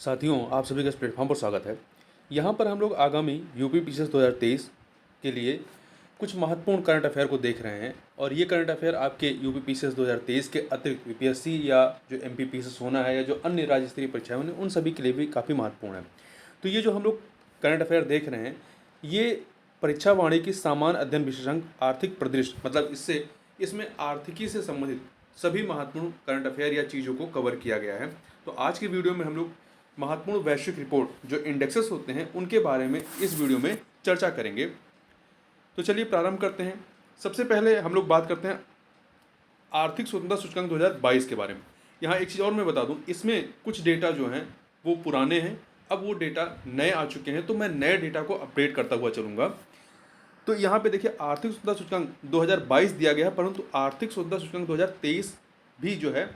साथियों, आप सभी का इस प्लेटफॉर्म पर स्वागत है। यहाँ पर हम लोग आगामी यूपी पीसीएस 2023 के लिए कुछ महत्वपूर्ण करंट अफेयर को देख रहे हैं और ये करंट अफेयर आपके यूपी पीसीएस 2023 के अतिरिक्त यूपीएससी या जो एमपी पीसीएस होना है या जो अन्य राज्य स्तरीय परीक्षाएं होंगी उन सभी के लिए भी काफ़ी महत्वपूर्ण है। तो ये जो हम लोग करंट अफेयर देख रहे हैं, ये परीक्षा वाणी की सामान्य अध्ययन विशेषज्ञ आर्थिक परिदृश्य, मतलब इसमें आर्थिकी से संबंधित सभी महत्वपूर्ण करंट अफेयर या चीज़ों को कवर किया गया है। तो आज की वीडियो में हम लोग महत्वपूर्ण वैश्विक रिपोर्ट जो इंडेक्सेस होते हैं उनके बारे में इस वीडियो में चर्चा करेंगे। तो चलिए प्रारंभ करते हैं। सबसे पहले हम लोग बात करते हैं आर्थिक स्वतंत्रता सूचकांक 2022 के बारे में। यहाँ एक चीज़ और मैं बता दूं, इसमें कुछ डेटा जो हैं वो पुराने हैं, अब वो डेटा नए आ चुके हैं, तो मैं नए डेटा को अपडेट करता हुआ चलूँगा। तो यहाँ पे देखिए आर्थिक स्वतंत्रता सूचकांक 2022 दिया गया है, परंतु आर्थिक स्वतंत्रता सूचकांक 2023 भी जो है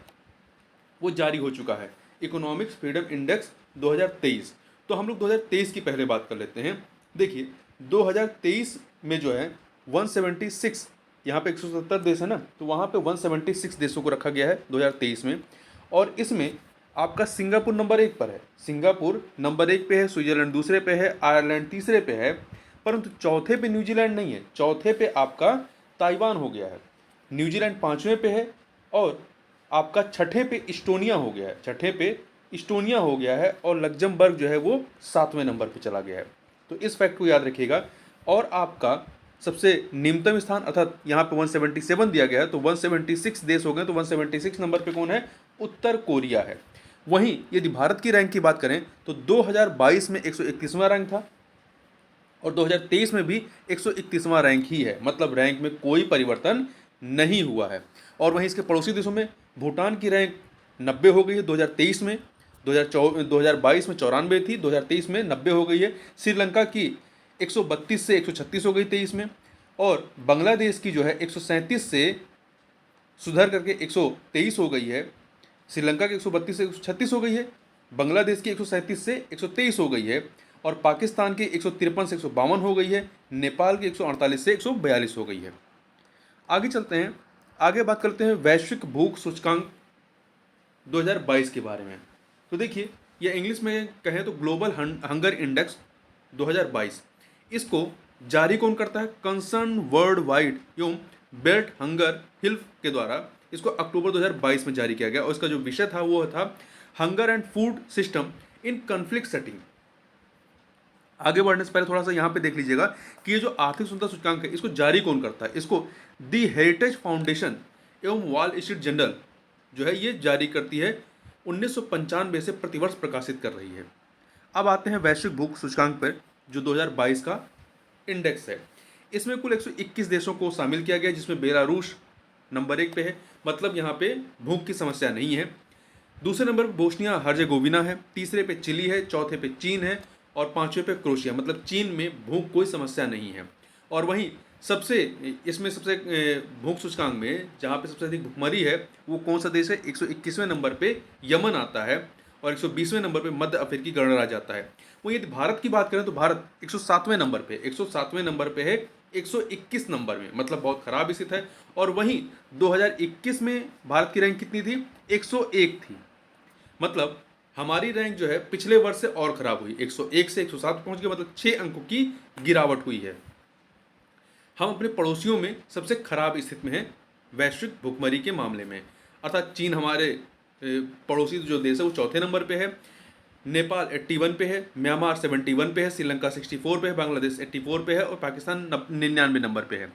वो जारी हो चुका है, इकोनॉमिक्स फ्रीडम इंडेक्स 2023। तो हम लोग 2023 की पहले बात कर लेते हैं। देखिए 2023 में जो है 176, यहाँ पे 170 देश है ना, तो वहाँ पे 176 देशों को रखा गया है 2023 में। और इसमें आपका सिंगापुर नंबर 1 पर है, सिंगापुर नंबर 1 पे है, स्विट्जरलैंड दूसरे पे है, आयरलैंड तीसरे पे है, परंतु चौथे पे न्यूजीलैंड नहीं है, चौथे पे आपका ताइवान हो गया है। न्यूजीलैंड 5वें पे है और आपका छठे पे इस्टोनिया हो गया है, छठे पे इस्टोनिया हो गया है और लग्जमबर्ग जो है वो 7वें नंबर पे चला गया है। तो इस फैक्ट को याद रखिएगा। और आपका सबसे निम्नतम स्थान अर्थात यहाँ पे 177 दिया गया है, तो 176 देश हो गए, तो 176 नंबर पे कौन है? उत्तर कोरिया है। वहीं यदि भारत की रैंक की बात करें तो 2022 में 131वां रैंक था और 2023 में भी 131वां रैंक ही है, मतलब रैंक में कोई परिवर्तन नहीं हुआ है। और वहीं इसके पड़ोसी देशों में भूटान की रैंक 90 हो गई है 2023 में, 2022 में 94 थी, 2023 में 90 हो गई है। श्रीलंका की 132 से 136 हो गई 23 में, और बांग्लादेश की जो है 137 से सुधर करके 123 हो गई है। श्रीलंका की 132 से 136 हो गई है, बांग्लादेश की 137 से 123 हो गई है, और पाकिस्तान की 153 से 152 हो गई है, नेपाल की 148 से 142 हो गई है। आगे चलते हैं, आगे बात करते हैं वैश्विक भूख सूचकांक 2022 के बारे में। तो देखिए ये इंग्लिश में कहें तो ग्लोबल हंगर इंडेक्स 2022, इसको जारी कौन करता है? कंसर्न वर्ल्ड वाइड एवं बेल्ट हंगर हिल्फ के द्वारा इसको अक्टूबर 2022 में जारी किया गया, और इसका जो विषय था वो था hunger and food system in conflict setting. आगे बढ़ने से पहले थोड़ा सा यहाँ पे देख लीजिएगा कि ये जो आर्थिक स्वतंत्रता सूचकांक है इसको जारी कौन करता है? इसको दी हेरिटेज फाउंडेशन एवं वॉल स्ट्रीट जर्नल जो है ये जारी करती है, 1995 से प्रतिवर्ष प्रकाशित कर रही है। अब आते हैं वैश्विक भूख सूचकांक पर जो 2022 का इंडेक्स है। इसमें कुल 121 देशों को शामिल किया गया, जिसमें बेलारूस नंबर 1 पे है, मतलब यहाँ पे भूख की समस्या नहीं है। दूसरे नंबर पर बोस्निया हर्जेगोविना है, तीसरे पे चिली है, चौथे पे चीन है और पांचवें पे क्रोशिया, मतलब चीन में भूख कोई समस्या नहीं है। और वहीं सबसे भूख सूचकांक में जहाँ पे सबसे अधिक भुखमरी है वो कौन सा देश है? 121वें नंबर पे यमन आता है और 120वें नंबर पे मध्य अफ्रीकी गणराज्य आता है। वहीं यदि भारत की बात करें तो भारत 107वें नंबर पे 107वें नंबर पे है 121 नंबर में, मतलब बहुत खराब स्थित है। और वहीं 2021 में भारत की रैंक कितनी थी? 101 थी, मतलब हमारी रैंक जो है पिछले वर्ष से और खराब हुई, 101 से 107 पहुंच गए, मतलब 6 अंकों की गिरावट हुई है। हम अपने पड़ोसियों में सबसे खराब स्थिति में हैं वैश्विक भुखमरी के मामले में, अर्थात चीन हमारे पड़ोसी जो देश है वो चौथे नंबर पे है, नेपाल 81 पे है, म्यांमार 71 पे है, श्रीलंका 64 पे है, बांग्लादेश 84 पे है और पाकिस्तान 99 नंबर पे है।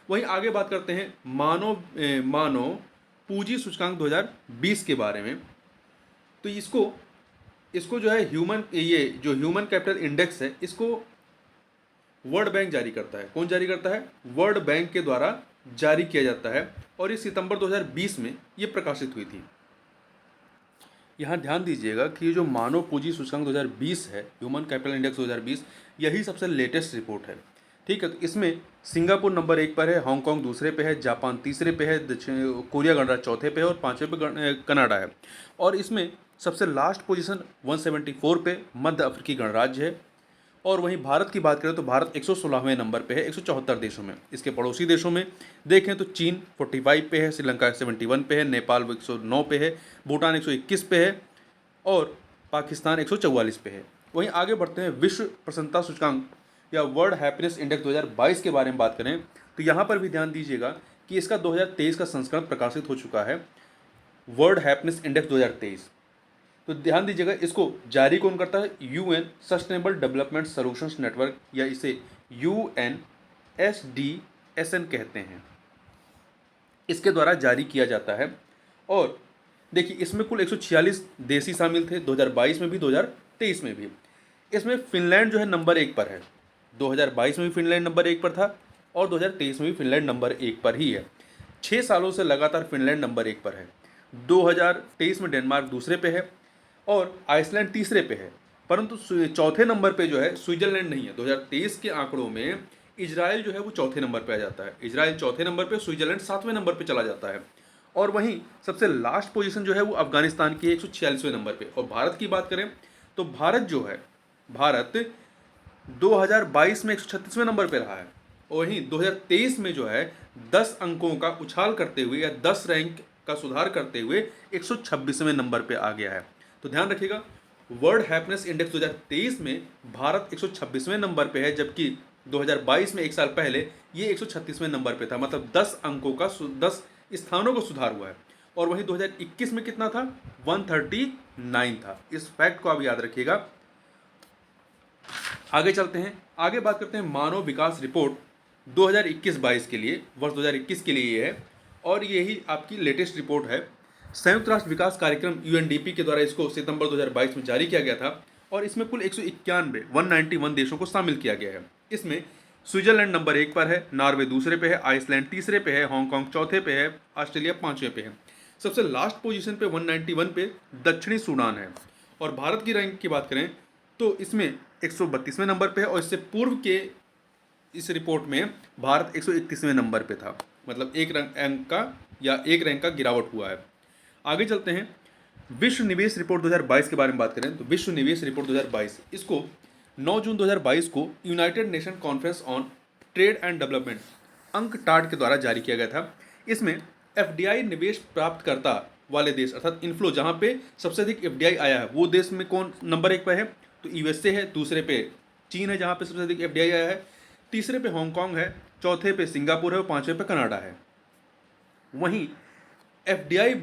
वहीं आगे बात करते हैं मानव पूंजी सूचकांक 2020 के बारे में। तो इसको जो है ह्यूमन कैपिटल इंडेक्स है, इसको वर्ल्ड बैंक जारी करता है। कौन जारी करता है? वर्ल्ड बैंक के द्वारा जारी किया जाता है और ये सितंबर 2020 में ये प्रकाशित हुई थी। यहाँ ध्यान दीजिएगा कि ये जो मानव पूंजी सूचकांक 2020 है, ह्यूमन कैपिटल इंडेक्स 2020, यही सबसे लेटेस्ट रिपोर्ट है। ठीक है, तो इसमें सिंगापुर नंबर 1 पर है, हांगकांग दूसरे पे है, जापान तीसरे पे है, दक्षिण कोरिया गणराज्य चौथे पे है और पांचवें पे कनाडा है। और इसमें सबसे लास्ट पोजीशन 174 पे मध्य अफ्रीकी गणराज्य है। और वहीं भारत की बात करें तो भारत 116वें नंबर पे है 174 देशों में। इसके पड़ोसी देशों में देखें तो चीन 45 पे है, श्रीलंका 71 पे है, नेपाल 109 पे है, भूटान 121 पे है और पाकिस्तान 144 पे है। वहीं आगे बढ़ते हैं, विश्व प्रसन्नता सूचकांक या वर्ल्ड हैप्पीनेस इंडेक्स 2022 के बारे में बात करें तो यहाँ पर भी ध्यान दीजिएगा कि इसका 2023 का संस्करण प्रकाशित हो चुका है, वर्ल्ड हैप्पीनेस इंडेक्स 2023। तो ध्यान दीजिएगा, इसको जारी कौन करता है? UN sustainable development solutions network, या इसे UNSDSN कहते हैं, इसके द्वारा जारी किया जाता है। और देखिए, इसमें कुल 146 देश ही शामिल थे 2022 में भी 2023 में भी। इसमें फिनलैंड जो है नंबर 1 पर है, 2022 में भी फिनलैंड नंबर 1 पर था और 2023 में भी फिनलैंड नंबर 1 पर ही है। 6 सालों से लगातार फिनलैंड नंबर 1 पर है। 2023 में डेनमार्क दूसरे पे है और आइसलैंड तीसरे पे है, परंतु चौथे नंबर पे जो है स्विट्जरलैंड नहीं है। 2023 के आंकड़ों में इजराइल जो है वो चौथे नंबर पे आ जाता है, इजराइल चौथे नंबर पे, स्विट्जरलैंड 7वें नंबर पे चला जाता है। और वहीं सबसे लास्ट पोजीशन जो है वो अफगानिस्तान की 146वें नंबर पे। और भारत की बात करें तो भारत जो है, भारत 2022 में 136वें नंबर पे रहा है, और वहीं 2023 में जो है 10 अंकों का उछाल करते हुए या 10 रैंक का सुधार करते हुए 126वें नंबर पे आ गया है। तो ध्यान रखिएगा, वर्ल्ड हैप्पीनेस इंडेक्स 2023 में भारत 126वें नंबर पे है, जबकि 2022 में एक साल पहले ये 136वें नंबर पे था, मतलब 10 अंकों का 10 स्थानों का सुधार हुआ है। और वहीं 2021 में कितना था? 139 था। इस फैक्ट को आप याद रखिएगा। आगे चलते हैं, आगे बात करते हैं मानव विकास रिपोर्ट 2021-22 के लिए, वर्ष 2021 के लिए ये है, और यही आपकी लेटेस्ट रिपोर्ट है। संयुक्त राष्ट्र विकास कार्यक्रम UNDP के द्वारा इसको सितंबर 2022 में जारी किया गया था, और इसमें कुल 191 देशों को शामिल किया गया है। इसमें स्विट्जरलैंड नंबर 1 पर है, नॉर्वे दूसरे पे है, आइसलैंड तीसरे पे है, हांगकांग चौथे पे है, ऑस्ट्रेलिया 5वें पे है। सबसे लास्ट पोजीशन पे 191 पे दक्षिणी सूडान है। और भारत की रैंक की बात करें तो इसमें 132वें नंबर पे है, और इससे पूर्व के इस रिपोर्ट में भारत 131वें नंबर पे था, मतलब एक रैंक का गिरावट हुआ है। आगे चलते हैं, विश्व निवेश रिपोर्ट 2022 के बारे में बात करें तो विश्व निवेश रिपोर्ट 2022, इसको 9 जून 2022 को United nation conference on trade and development UNCTAD के द्वारा जारी किया गया था। इसमें FDI निवेश प्राप्त करता वाले देश, अर्थात इनफ्लो, जहां पे सबसे अधिक FDI आया है, वो देश में कौन नंबर 1 पर है? तो USA है, दूसरे पे चीन है जहां पे सबसे अधिक FDI आया है, तीसरे पे हांगकांग है, चौथे पे सिंगापुर है और 5वें पे कनाडा है। वहीं FDI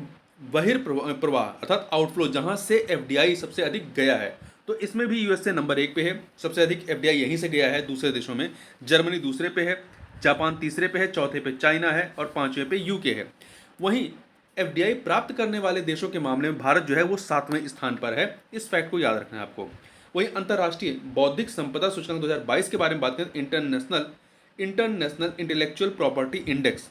बहिर्प्रवाह अर्थात आउटफ्लो, जहां से FDI सबसे अधिक गया है, तो इसमें भी USA नंबर 1 पे है, सबसे अधिक FDI यहीं से गया है दूसरे देशों में। जर्मनी दूसरे पे है, जापान तीसरे पे है, चौथे पे चाइना है और 5वें पे UK है। वहीं FDI प्राप्त करने वाले देशों के मामले में भारत जो है वो 7वें स्थान पर है। इस फैक्ट को याद रखना है आपको। वहीं अंतर्राष्ट्रीय बौद्धिक संपदा सूचकांक 2022 के बारे में बात करें, इंटरनेशनल इंटेलेक्चुअल प्रॉपर्टी इंडेक्स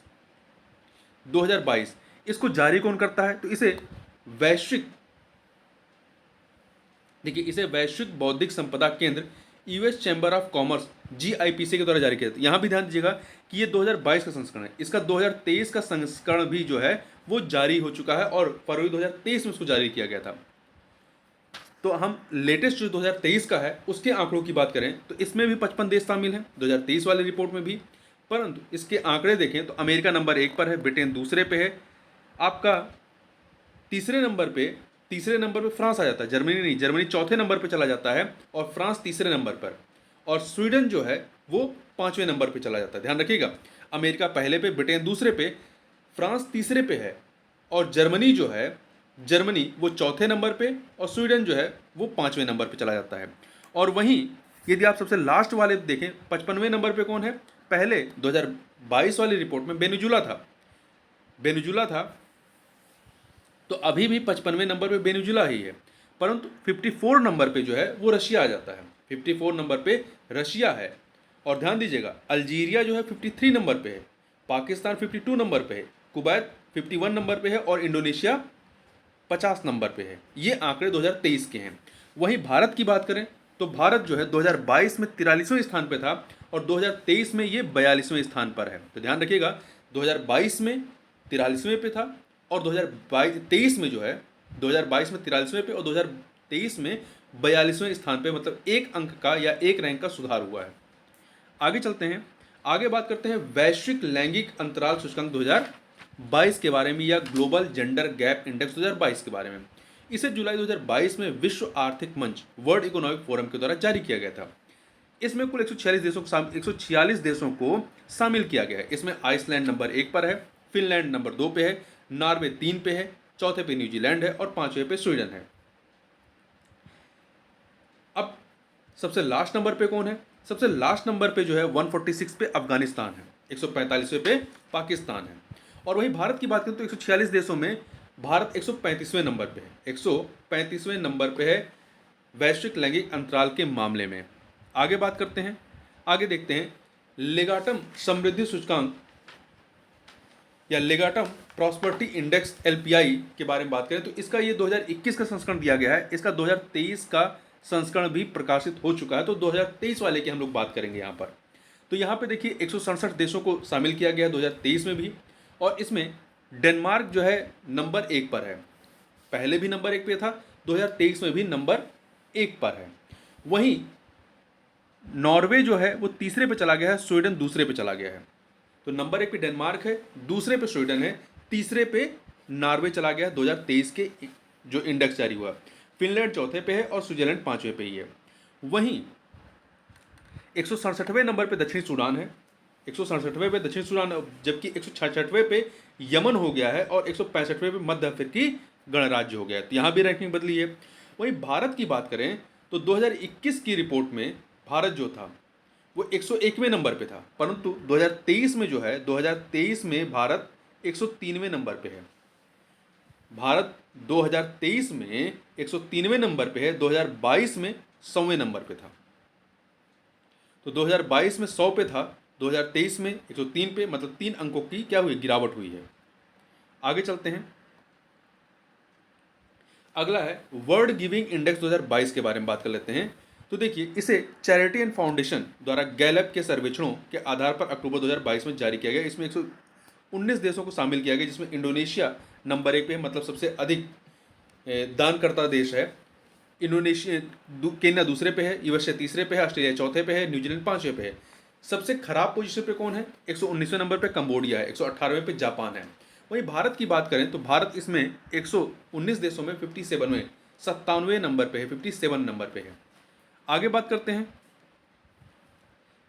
2022, इसको जारी कौन करता है? तो इसे वैश्विक बौद्धिक संपदा केंद्र US chamber of commerce GIPC के द्वारा जारी किया जाता है। यहाँ भी ध्यान दीजिएगा कि ये 2022 का संस्करण है, इसका 2023 का संस्करण भी जो है वो जारी हो चुका है और फरवरी 2023 में उसको जारी किया गया था। तो हम लेटेस्ट जो 2023 का है उसके आंकड़ों की बात करें तो इसमें भी 55 देश शामिल हैं 2023 वाले रिपोर्ट में भी, परंतु इसके आंकड़े देखें तो अमेरिका नंबर 1 पर है, ब्रिटेन दूसरे पे है, आपका तीसरे नंबर पे फ्रांस आ जाता है, जर्मनी नहीं, जर्मनी चौथे नंबर पे चला जाता है और फ्रांस तीसरे नंबर पर, और स्वीडन जो है वो 5वें नंबर पे चला जाता है। ध्यान रखिएगा, अमेरिका पहले पे, ब्रिटेन दूसरे पे, फ्रांस तीसरे पे है, और जर्मनी जो है वो चौथे नंबर पे, और स्वीडन जो है वो 5वें नंबर पे चला जाता है। और वहीं यदि आप सबसे लास्ट वाले देखें 55वें नंबर पे कौन है? पहले 2022 वाली रिपोर्ट में वेनेजुला था, तो अभी भी 55वें नंबर पे वेनेजुला ही है, परंतु 54 नंबर पे जो है वो रशिया आ जाता है, 54 नंबर पे रशिया है। और ध्यान दीजिएगा, अल्जीरिया जो है 53 नंबर पे है, पाकिस्तान 52 नंबर पे है, कुवैत 51 नंबर पे है और इंडोनेशिया 50 नंबर पे है। ये आंकड़े 2023 के हैं। वहीं भारत की बात करें तो भारत जो है 2022 में 43वें स्थान पे था और 2023 में ये 42वें स्थान पर है। तो ध्यान रखिएगा, 2022 में 43वें पे था और 2023 में जो है 2022 में 43वें पे और 2023 में 42वें स्थान पे, मतलब एक अंक का या एक रैंक का सुधार हुआ है। आगे चलते हैं, आगे बात करते हैं वैश्विक लैंगिक अंतराल सूचकांक 2022 के बारे में या ग्लोबल जेंडर गैप इंडेक्स 2022 के बारे में। इसे जुलाई 2022 में विश्व आर्थिक मंच वर्ल्ड इकोनॉमिक फोरम के द्वारा जारी किया गया था। इसमें कुल 146 देशों को शामिल किया गया है। इसमें आइसलैंड नंबर 1 पर है, फिनलैंड नंबर 2 पे है, नॉर्वे 3 पे है, चौथे पे न्यूजीलैंड है और पांचवें पे स्वीडन है। अब सबसे लास्ट नंबर पे कौन है? सबसे लास्ट नंबर पे जो है 146 पे अफगानिस्तान है, 145वें पे पाकिस्तान है। और वहीं भारत की बात करें तो 146 देशों में भारत 135वें नंबर पे है, 135वें नंबर पे है वैश्विक लैंगिक अंतराल के मामले में। आगे बात करते हैं, आगे देखते हैं लेगाटम समृद्धि सूचकांक या लेगाटम प्रॉस्पेरिटी इंडेक्स एलपीआई के बारे में बात करें तो इसका ये 2021 का संस्करण दिया गया है। इसका 2023 का संस्करण भी प्रकाशित हो चुका है, तो 2023 वाले की हम लोग बात करेंगे यहाँ पर। तो यहाँ पे देखिए 167 देशों को शामिल किया गया है 2023 में भी, और इसमें डेनमार्क जो है नंबर 1 पर है, पहले भी नंबर 1 पे था, 2023 में भी नंबर 1 पर है। वहीं नॉर्वे जो है वो तीसरे पे चला गया है, स्वीडन दूसरे पे चला गया है। तो नंबर 1 पे डेनमार्क है, दूसरे पे स्वीडन है, तीसरे पे नॉर्वे चला गया है 2023 के जो इंडेक्स जारी हुआ। फिनलैंड चौथे पे है और स्विट्जरलैंड पांचवें पे ही है। वहीं 167वें नंबर पे दक्षिणी सूडान है, 167वें पे दक्षिणी सूडान, जबकि 166वें पे यमन हो गया है और 165वें पे मध्य अफ्रीकी गणराज्य हो गया है। तो यहाँ भी रैंकिंग बदली है। वहीं भारत की बात करें तो 2021 की रिपोर्ट में भारत जो था वो 101वें नंबर पे था, परंतु 2023 में जो है 2023 में भारत 103वें नंबर पे है। भारत 2023 में 103वें नंबर पे है, 2022 में 100वें नंबर पे था। तो 2022 में 100 पे था, 2023 में 103 पे, मतलब 3 अंकों की क्या हुई, गिरावट हुई है। आगे चलते हैं, अगला है वर्ल्ड गिविंग इंडेक्स 2022 के बारे में बात कर लेते हैं। तो देखिए इसे चैरिटी एंड फाउंडेशन द्वारा गैलप के सर्वेक्षणों के आधार पर अक्टूबर 2022 में जारी किया गया। इसमें 119 देशों को शामिल किया गया, जिसमें इंडोनेशिया नंबर 1 पे है, मतलब सबसे अधिक दानकर्ता देश है। इंडोनेशिया, केन्या दूसरे पे है, यूएसए तीसरे पे है, ऑस्ट्रेलिया चौथे पे है, न्यूजीलैंड पांचवें पे है। सबसे खराब पोजीशन पे कौन है? 119वें नंबर पे कंबोडिया है, 118वें पे जापान है। वहीं भारत की बात करें तो भारत इसमें 119 देशों में 57वें नंबर पे है, 57 नंबर पे है। आगे बात करते हैं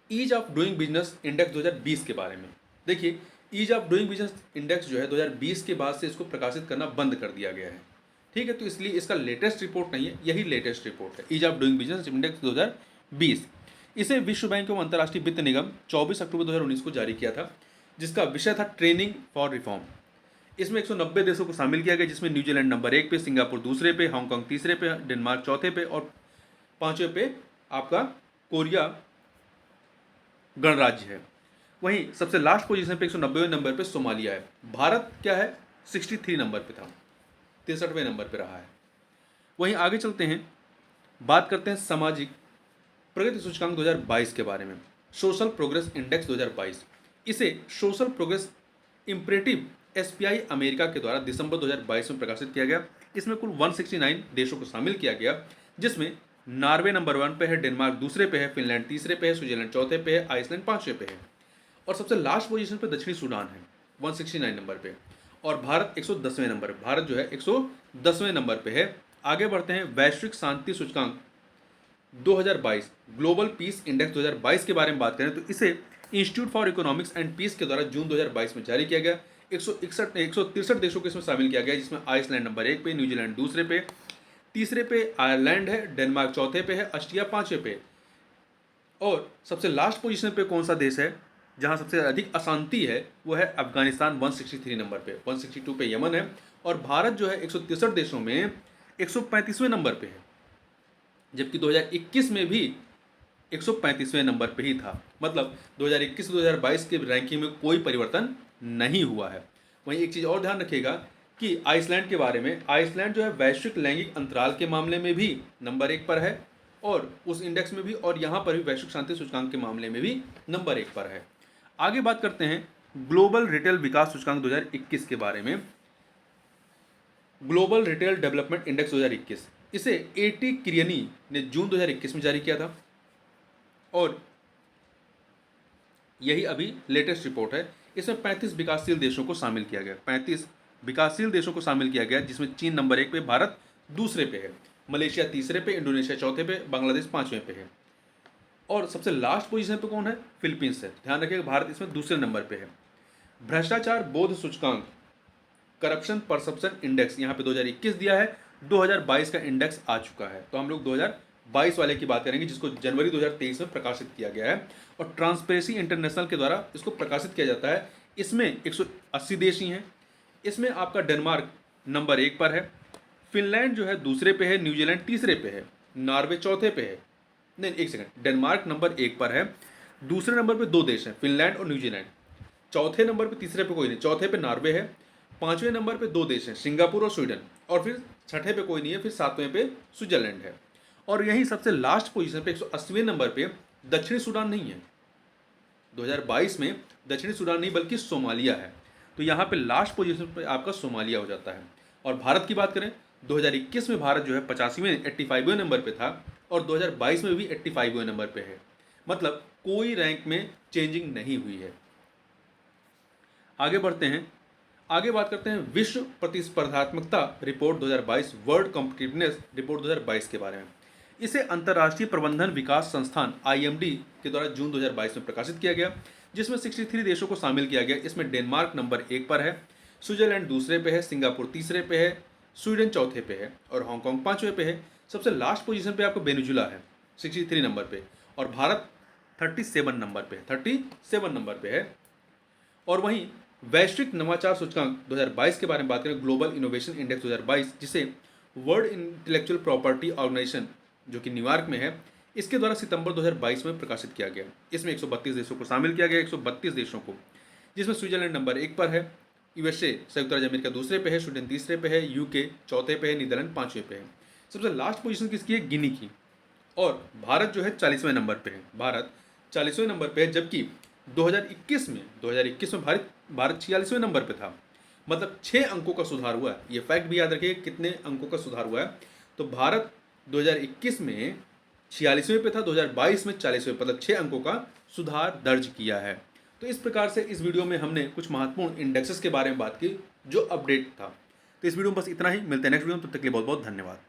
ease of doing business index 2020 के बारे में। देखिए ease of doing business index जो है 2020 के बाद से इसको प्रकाशित करना बंद कर दिया गया है, ठीक है। तो इसलिए इसका लेटेस्ट रिपोर्ट नहीं है, यही लेटेस्ट रिपोर्ट है, ease of doing business index 2020। इसे विश्व बैंक एवं अंतर्राष्ट्रीय वित्त निगम 24 अक्टूबर 2019 को जारी किया था, जिसका विषय था ट्रेनिंग फॉर रिफॉर्म। इसमें 190 देशों को शामिल किया गया, जिसमें न्यूजीलैंड नंबर 1 पे, सिंगापुर दूसरे पे, हांगकांग तीसरे पे, डेनमार्क चौथे पे और पांचवें पे आपका कोरिया गणराज्य है। वहीं सबसे लास्ट पोजीशन पे 190वें नंबर पे सोमालिया है। भारत क्या है, 63 नंबर पे था, 63वें नंबर पे रहा है। वहीं आगे चलते हैं, बात करते हैं सामाजिक प्रगति सूचकांक 2022 के बारे में, सोशल प्रोग्रेस इंडेक्स 2022। इसे social progress imperative SPI America के द्वारा दिसंबर 2022 में प्रकाशित किया गया। इसमें कुल 169 देशों को शामिल किया गया, जिसमें नॉर्वे नंबर 1 पे है, डेनमार्क दूसरे पे है, फिनलैंड तीसरे पे है, स्विट्जरलैंड चौथे पे है, आइसलैंड पांचवें पे है और सबसे लास्ट पोजीशन पे दक्षिणी सूडान है 169 नंबर पे, और भारत 110वें नंबर, भारत जो है 110वें नंबर पे है। आगे बढ़ते हैं, वैश्विक शांति सूचकांक 2022 ग्लोबल पीस इंडेक्स 2022 के बारे में बात करें तो इसे Institute for Economics and Peace के द्वारा जून 2022 में जारी किया गया। 163 देशों को इसमें शामिल किया गया, जिसमें आइसलैंड नंबर 1 पे, न्यूजीलैंड दूसरे पे, तीसरे पे आयरलैंड है, डेनमार्क चौथे पे है, ऑस्ट्रिया पांचवें पे, और सबसे लास्ट पोजीशन पे कौन सा देश है जहां सबसे अधिक अशांति है, वो है अफगानिस्तान 163 नंबर पे, 162 पे यमन है, और भारत जो है 163 देशों में 135वें नंबर पे है, जबकि 2021 में भी 135वें नंबर पे ही था। मतलब 2021 से 2022 के रैंकिंग में कोई परिवर्तन नहीं हुआ है। वहीं एक चीज़ और ध्यान रखिएगा कि आइसलैंड के बारे में, आइसलैंड जो है वैश्विक लैंगिक अंतराल के मामले में भी नंबर 1 पर है और उस इंडेक्स में भी, और यहाँ पर भी वैश्विक शांति सूचकांक के मामले में भी नंबर 1 पर है। आगे बात करते हैं ग्लोबल रिटेल विकास सूचकांक 2021 के बारे में, ग्लोबल रिटेल डेवलपमेंट इंडेक्स 2021। इसे एटी किरियनी ने जून 2021 में जारी किया था और यही अभी लेटेस्ट रिपोर्ट है। इसमें 35 विकासशील देशों को शामिल किया गया, 35 विकासशील देशों को शामिल किया गया, जिसमें चीन नंबर 1 पे, भारत दूसरे पे है, मलेशिया तीसरे पे, इंडोनेशिया चौथे पे, बांग्लादेश पाँचवें पे है। और सबसे लास्ट पोजीशन पे कौन है? फिलीपींस है। ध्यान रखिएगा भारत इसमें दूसरे नंबर पे है। भ्रष्टाचार बोध सूचकांक, करप्शन परसेप्शन इंडेक्स यहाँ पे 2021 दिया है, 2022 का इंडेक्स आ चुका है। तो हम लोग 2022 वाले की बात करेंगे जिसको जनवरी 2023 में प्रकाशित किया गया है और ट्रांसपेरेंसी इंटरनेशनल के द्वारा इसको प्रकाशित किया जाता है। इसमें 180 देश ही हैं। इसमें आपका डेनमार्क नंबर 1 पर है, फिनलैंड जो है दूसरे पे है, न्यूजीलैंड तीसरे पे है, नॉर्वे चौथे पे है। नहीं, एक सेकंड, डेनमार्क नंबर 1 पर है, दूसरे नंबर पे 2 देश हैं, फिनलैंड और न्यूजीलैंड। चौथे नंबर पे, तीसरे पे कोई नहीं, चौथे पे नॉर्वे है, पांचवें नंबर पे 2 देश हैं, सिंगापुर और स्वीडन, और फिर छठे पे कोई नहीं है, फिर सातवें पे स्विट्जरलैंड है। और यहीं सबसे लास्ट पोजीशन पे 180वें नंबर पे दक्षिणी सूडान नहीं है। 2022 में दक्षिणी सूडान नहीं बल्कि सोमालिया है। तो यहाँ पे लास्ट पोजीशन पे आपका सोमालिया हो जाता है। और भारत की बात करें, 2021 में भारत जो है 85वें 85वें नंबर पे था और 2022 में भी 85वें नंबर पे है। मतलब कोई रैंक में चेंजिंग नहीं हुई है। आगे बढ़ते हैं, आगे बात करते हैं विश्व प्रतिस्पर्धात्मकता रिपोर्ट 2022, वर्ल्ड कॉम्पिटिटिवनेस रिपोर्ट 2022 के बारे में। इसे अंतर्राष्ट्रीय प्रबंधन विकास संस्थान IMD के द्वारा जून 2022 में प्रकाशित किया गया, जिसमें 63 देशों को शामिल किया गया। इसमें डेनमार्क नंबर 1 पर है, स्विट्जरलैंड दूसरे पे है, सिंगापुर तीसरे पे है, स्वीडन चौथे पे है और हांगकांग पाँचवें पे है। सबसे लास्ट पोजीशन पे आपको वेनेजुला है 63 नंबर पे, और भारत 37 नंबर पे है, 37 नंबर पे है। और वहीं वैश्विक नवाचार सूचकांक 2022 के बारे में बात करें, ग्लोबल इनोवेशन इंडेक्स 2022, जिसे वर्ल्ड इंटेलेक्चुअल प्रॉपर्टी ऑर्गेनाइजेशन जो कि न्यूयॉर्क में है, इसके द्वारा सितंबर 2022 में प्रकाशित किया गया। इसमें 132 देशों को शामिल किया गया, 132 देशों को, जिसमें स्विट्जरलैंड नंबर 1 पर है, USA संयुक्त राज्य अमेरिका दूसरे पे है, स्वीडन तीसरे पे है, UK चौथे पे है, नीदरलैंड पाँचवें पे है। सबसे लास्ट पोजीशन किसकी है? गिनी की। और भारत जो है 40वें नंबर पे है, भारत 40वें नंबर पे है, जबकि 2021 में भारत 46वें नंबर पे था। मतलब 6 अंकों का सुधार हुआ है। ये फैक्ट भी याद रखिए कितने अंकों का सुधार हुआ है। तो भारत 2021 में 46वें पे था, 2022 में 40वें, मतलब 6 अंकों का सुधार दर्ज किया है। तो इस प्रकार से इस वीडियो में हमने कुछ महत्वपूर्ण इंडेक्सेस के बारे में बात की जो अपडेट था। तो इस वीडियो में बस इतना ही, मिलते हैं नेक्स्ट वीडियो में, तब तक के लिए बहुत बहुत धन्यवाद।